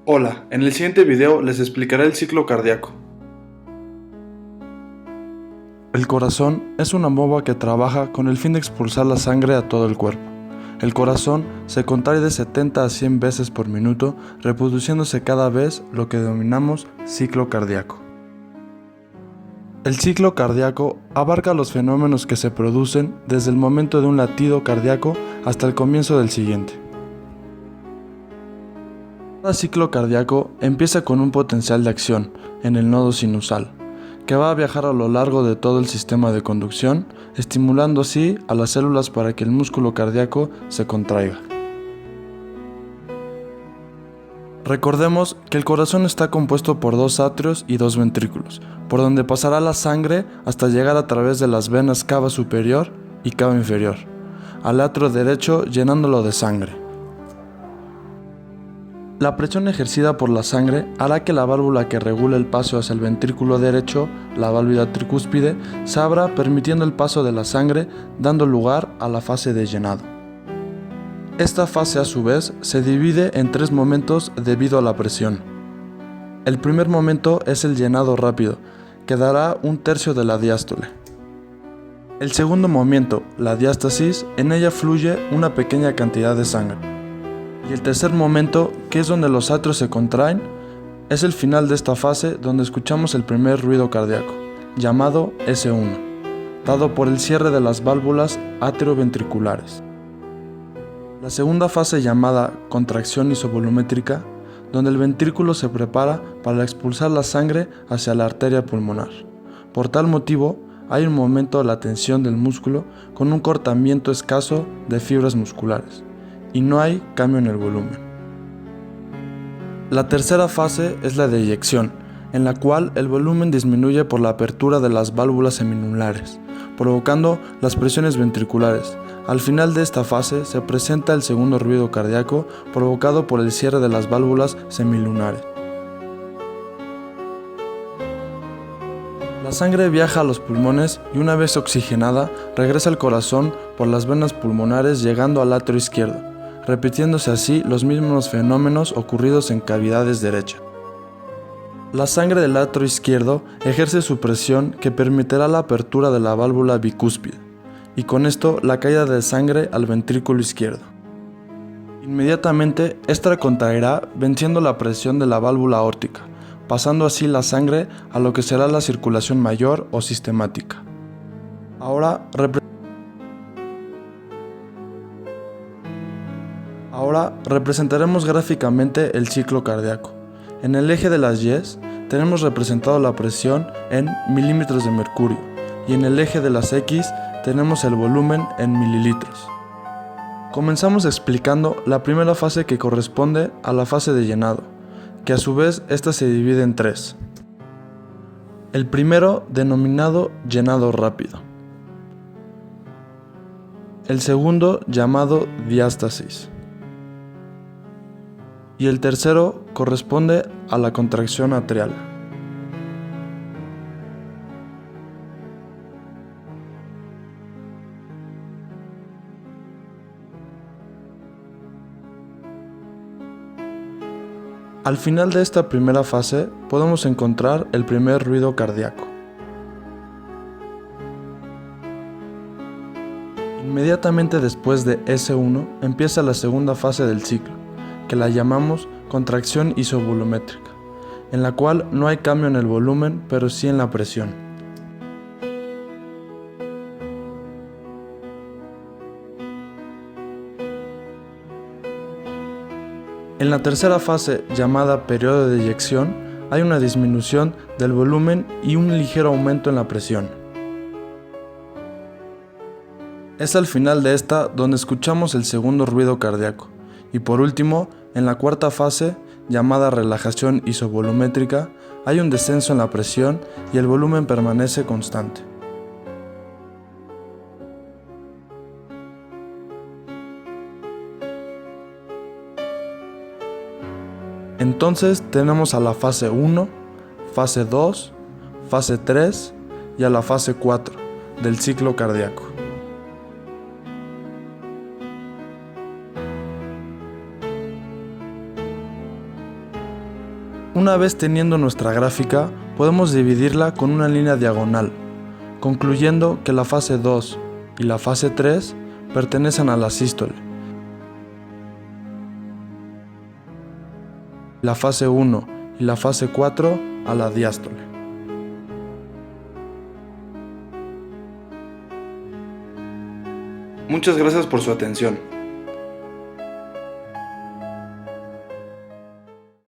Hola, en el siguiente video les explicaré el ciclo cardíaco. El corazón es una bomba que trabaja con el fin de expulsar la sangre a todo el cuerpo. El corazón se contrae de 70 a 100 veces por minuto, reproduciéndose cada vez lo que denominamos ciclo cardíaco. El ciclo cardíaco abarca los fenómenos que se producen desde el momento de un latido cardíaco hasta el comienzo del siguiente. Cada ciclo cardíaco empieza con un potencial de acción en el nodo sinusal, que va a viajar a lo largo de todo el sistema de conducción, estimulando así a las células para que el músculo cardíaco se contraiga. Recordemos que el corazón está compuesto por dos atrios y dos ventrículos, por donde pasará la sangre hasta llegar a través de las venas cava superior y cava inferior, al atrio derecho llenándolo de sangre. La presión ejercida por la sangre hará que la válvula que regula el paso hacia el ventrículo derecho, la válvula tricúspide, se abra permitiendo el paso de la sangre, dando lugar a la fase de llenado. Esta fase a su vez se divide en tres momentos debido a la presión. El primer momento es el llenado rápido, que dará un tercio de la diástole. El segundo momento, la diástasis, en ella fluye una pequeña cantidad de sangre. Y el tercer momento, que es donde los atrios se contraen, es el final de esta fase donde escuchamos el primer ruido cardíaco, llamado S1, dado por el cierre de las válvulas atrioventriculares. La segunda fase llamada contracción isovolumétrica, donde el ventrículo se prepara para expulsar la sangre hacia la arteria pulmonar. Por tal motivo, hay un momento de la tensión del músculo con un cortamiento escaso de fibras musculares, y no hay cambio en el volumen. La tercera fase es la de eyección, en la cual el volumen disminuye por la apertura de las válvulas seminulares, provocando las presiones ventriculares. Al final de esta fase se presenta el segundo ruido cardíaco provocado por el cierre de las válvulas semilunares. La sangre viaja a los pulmones y una vez oxigenada regresa al corazón por las venas pulmonares llegando al atrio izquierdo, repitiéndose así los mismos fenómenos ocurridos en cavidades derechas. La sangre del atrio izquierdo ejerce su presión que permitirá la apertura de la válvula bicúspide, y con esto la caída de sangre al ventrículo izquierdo. Inmediatamente, esta contraerá venciendo la presión de la válvula aórtica, pasando así la sangre a lo que será la circulación mayor o sistemática. Ahora representaremos gráficamente el ciclo cardíaco. En el eje de las Y's tenemos representado la presión en milímetros de mercurio y en el eje de las X tenemos el volumen en mililitros. Comenzamos explicando la primera fase que corresponde a la fase de llenado, que a su vez esta se divide en tres. El primero denominado llenado rápido. El segundo llamado diástasis. Y el tercero corresponde a la contracción atrial. Al final de esta primera fase podemos encontrar el primer ruido cardíaco. Inmediatamente después de S1 empieza la segunda fase del ciclo, que la llamamos contracción isovolumétrica, en la cual no hay cambio en el volumen, pero sí en la presión. En la tercera fase, llamada periodo de eyección, hay una disminución del volumen y un ligero aumento en la presión. Es al final de esta donde escuchamos el segundo ruido cardíaco. Y por último, en la cuarta fase, llamada relajación isovolumétrica, hay un descenso en la presión y el volumen permanece constante. Entonces tenemos a la fase 1, fase 2, fase 3 y a la fase 4 del ciclo cardíaco. Una vez teniendo nuestra gráfica, podemos dividirla con una línea diagonal, concluyendo que la fase 2 y la fase 3 pertenecen a la sístole, la fase 1 y la fase 4 a la diástole. Muchas gracias por su atención.